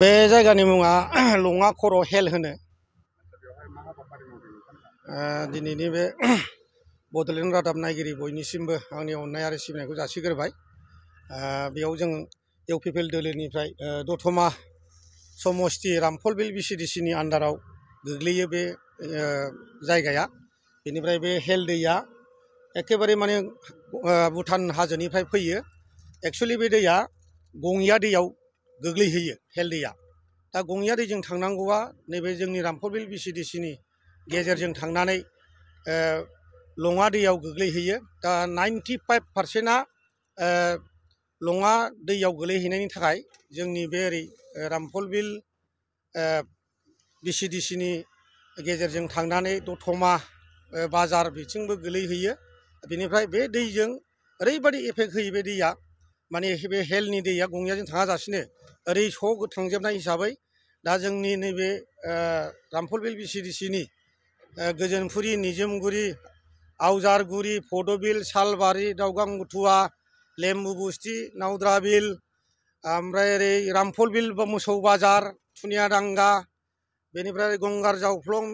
बे जायगानि मुङा लङा खर' हेल होनो। दिनैनि बे बड'लेण्ड रादाब नायगिरि बयनिसिमबो आंनि अननाय आरो सिबिनायखौ जासिग्रोबाय। बेयाव जों इउपिपिएल दोलोनिफ्राय दतमा समस्ति रामफलबिल भिसिडिसिनि आन्दाराव गोग्लैयो बे जायगाया। बेनिफ्राय बे हेल दैया एखेबारे माने भुटान हाजोनिफ्राय फैयो। एक्सुवेलि बे दैया गङिया दैयाव गोग्लैहैयो हेल दैया। दा गङिया दैजों थांनांगौआ नैबे जोंनि रामफलबिल भिसिडिसिनि गेजेरजों थांनानै लङा दैयाव गोग्लैहैयो। दा 95%आ लङा दैयाव गोग्लैहैनायनि थाखाय जोंनि बे ओरै रामफलबिल भिसिडिसिनि गेजेरजों थांनानै दतमा बाजार बिथिंबो गोलैहैयो। बेनिफ्राय बे दैजों ओरैबायदि एफेक्ट होयो बे दैया, माने बे हेलनि दैया गङियाजों थाङाजासिनो ओरै स' थांजोबनाय हिसाबै दा जोंनि नैबे रामफलबिल भिसिडिसिनि गोजोनफुरि, निजोमगुरि, आवजारगुरि, फदबिल, सालबारि, दाउगांगुथुवा, लेम्बु बुस्थि, नावद्राबिल, ओमफ्राय ओरै रामफलबिल मोसौ बाजार, थुनियादांगा, बेनिफ्राय गंगार जावफ्लं,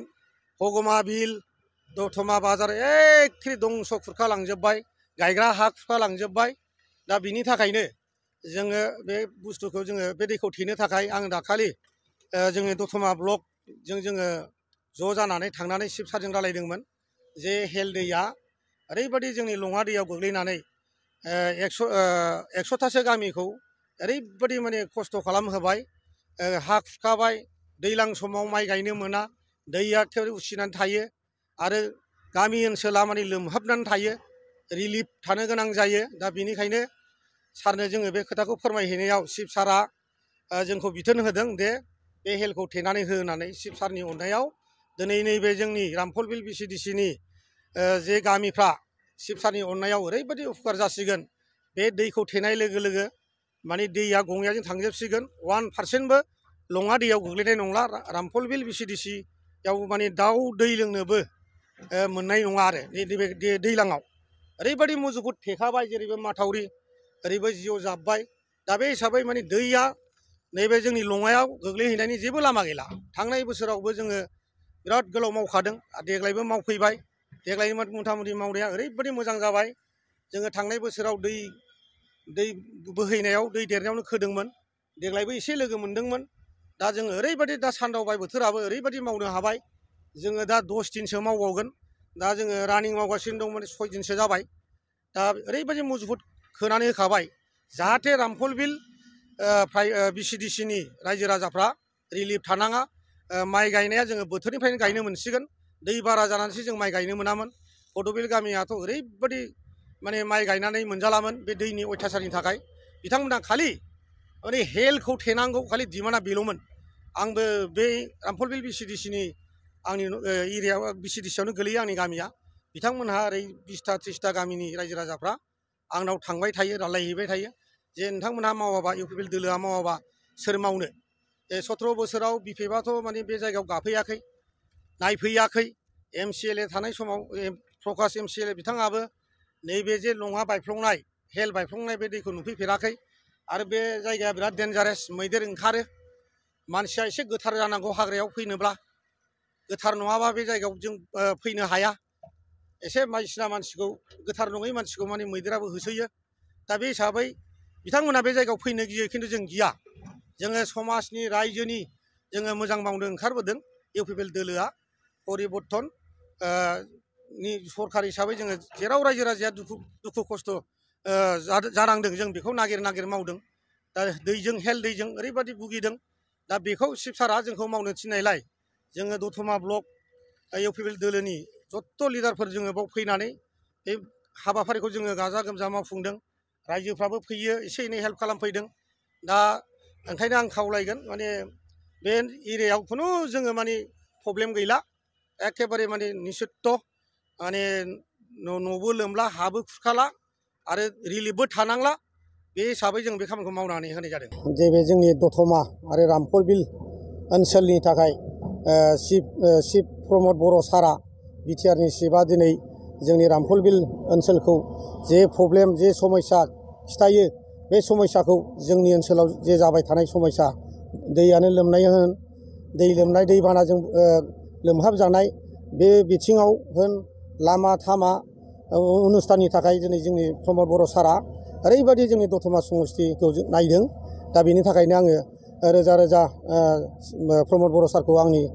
हगमा बिल, दतमा बाजार एखे दंस' खुरखालांजोब्बाय, गायग्रा हा खुरखालांजोब्बाय। दा बिनि थाखायनो जोङो बे बुस्थुखौ बे दैखौ थेनो थाखाय आं दाखालि जोंनि दतमा ब्लकजों जोङो ज' जानानै थांनानै चिफ सारजों रायलायदोंमोन जे हेल दैया ओरैबायदि जोंनि लङा दैयाव गोग्लैनानै 100थासो गामिखौ ओरैबायदि माने खस्थ' खालामहोबाय, हा खुरखाबाय, दैज्लां समाव माइ गायनो मोना, दैया एखेबारे उसिनानै थायो आरो गामि ओनसोला माने लोमहाबनानै थायो, रिलिफ थानो गोनां जायो। दा बेनिखायनो सारनो जोङो बे खोथाखौ फोरमायहैनायाव चिफ सारा जोंखौ बिथोन होदों दे बे हेलखौ थेनानै हो होननानै। चिफ सारनि अननायाव दिनै नैबे जोंनि रामफलबिल भिसिडिसिनि जे गामिफ्रा चिफ सारनि अननायाव ओरैबायदि उपकार जासिगोन, बे दैखौ थेनाय लोगो लोगो माने दैया गङियाजों थांजोबसिगोन। 1%बो लङा दैयाव गोग्लैनाय नंला। रामफलबिल भिसिडिसियाव माने दाउ दै लोंनोबो मोननाय नङा आरो नैबे दैज्लाङाव ओरैबायदि मुजुगुद थेखाबाय, जेरैबो माथावरि ओरैबो जिअ जाब्बाय। दा बे हिसाबै माने दैया नैबे जोंनि लङायाव गोग्लैहैनायनि जेबो लामा गैला। थांनाय बोसोरावबो जोङो बिराद गोलाव मावखादों, देग्लायबो मावफैबाय। देग्लायनि मथा मथि मावनाया ओरैबायदि मोजां जाबाय। जोङो थांनाय बोसोराव दै बोहैनायाव, दै देरनायावनो खोदोंमोन, देग्लायबो एसे लोगो मोनदोंमोन। दा जोङो ओरैबायदि दा सानदावबाय, बोथोराबो ओरैबायदि मावनो हाबाय। जोङो दा 10 दिनसो मावबावगोन। दा जोङो रानिं मावगासिनो दं, माने 6 दिनसो जाबाय। दा ओरैबायदि मुजुगुद खोनानै होखाबाय जाहाथे रामफलबिल भिसिडिसिनि रायजो राजाफ्रा रिलिफ थानाङा। माइ गायनाया जोङो बोथोरनिफ्रायनो गायनो मोनसिगोन। दै बारा जानानैसो जों माइ गायनो मोनामोन। फदबिल गामियाथ' ओरैबायदि माने माइ गायनानै मोनजालामोन बे दैनि अयथासारनि थाखाय। बिथांमोना खालि माने हेलखौ थेनांगौ, खालि डिमान्डआ बेल'मोन। आंबो बे रामफलबिल भिसिडिसिनि आंनि एरिया भिसिडिसियावनो गोलैयो आंनि गामिया। बिथांमोनहा ओरै 20टा 30टा गामिनि रायजो राजाफ्रा आंनाव थांबाय थायो, रायलायहैबाय थायो जे नोंथांमोनहा मावाबा, इउपिपिएल दोलोआ मावाबा सोर मावनो। 17 बोसोराव बिपिएफआथ' माने बे जायगायाव गाफैयाखै, नायफैयाखै। MCLA थानाय समाव प्रकाश MCLA बिथाङाबो नैबे जे लङा बायफ्लंनाय, हेल बायफ्लंनाय बे दैखौ नुफैफेराखै। आरो बे जायगाया बिराद डेन्जारेस, मैदेर ओंखारो। मानसिया एसे गोथार जानांगौ हाग्रायाव फैनोब्ला, गोथार नङाबा बे जायगायाव जों फैनो हाया। एसे बायदिसिना मानसिखौ, गोथार नङै मानसिखौ माने मैदेराबो होसोयो। दा बे हिसाबै बिथांमोना बे जायगायाव फैनो गियो, खिन्थु जों गिया। जोङो समाजनि, रायजोनि जोङो मोजां मावनो ओंखारबोदों। इउपिपिएल दोलोआ परिबर्तन नि सरकार हिसाबै जोङो जेराव रायजो राजाया दुखु खस्थ' जानांदों, जों बेखौ नागिर मावदों। दा दैजों, हेल दैजों ओरैबायदि भुगिदों। दा बेखौ चिफ सारा जोंखौ मावनो थिननायलाय जोङो दतमा ब्लक इउपिपिएल दोलोनि जत्थ' लिडारफोर जोङो बाव फैनानै बे हाबाफारिखौ जोङो गाजा गोमजा मावफुंदों। रायजोफ्राबो फैयो, एसे एनै हेल्प खालामफैदों। दा ओंखायनो आं खावलायगोन, माने बे एरियायाव खुनु जोङो माने प्रब्लेम गैला। एखेबारे माने निसत्त' माने न'बो लोमला, हाबो खुरखाला आरो रिलिफबो थानांला। बे हिसाबै जों बे खामानिखौ मावनानै होनाय जादों। जे बे जोंनि दतमा आरो रामफलबिल ओनसोलनि थाखाय चिफ प्रमद बर' सारा, बिटिआरनि चिफआ दिनै जोंनि रामफलबिल ओनसोलखौ जे प्रब्लेम, जे समस्या खिथायो, बे समस्याखौ जोंनि ओनसोलाव जे जाबाय थानाय समस्या दैयानो लोमनाय होन दै लोमनाय दैबानाजों लोमहाबजानाय बे बिथिङाव होन लामा थामा अनुस्थाननि थाखाय दिनै जोंनि प्रमद बर' सारआ ओरैबायदि जोंनि दतमा समस्तिखौ नायदों। दा बेनि थाखायनो आङो रोजा रोजा प्रमद बर' सारखौ आंनि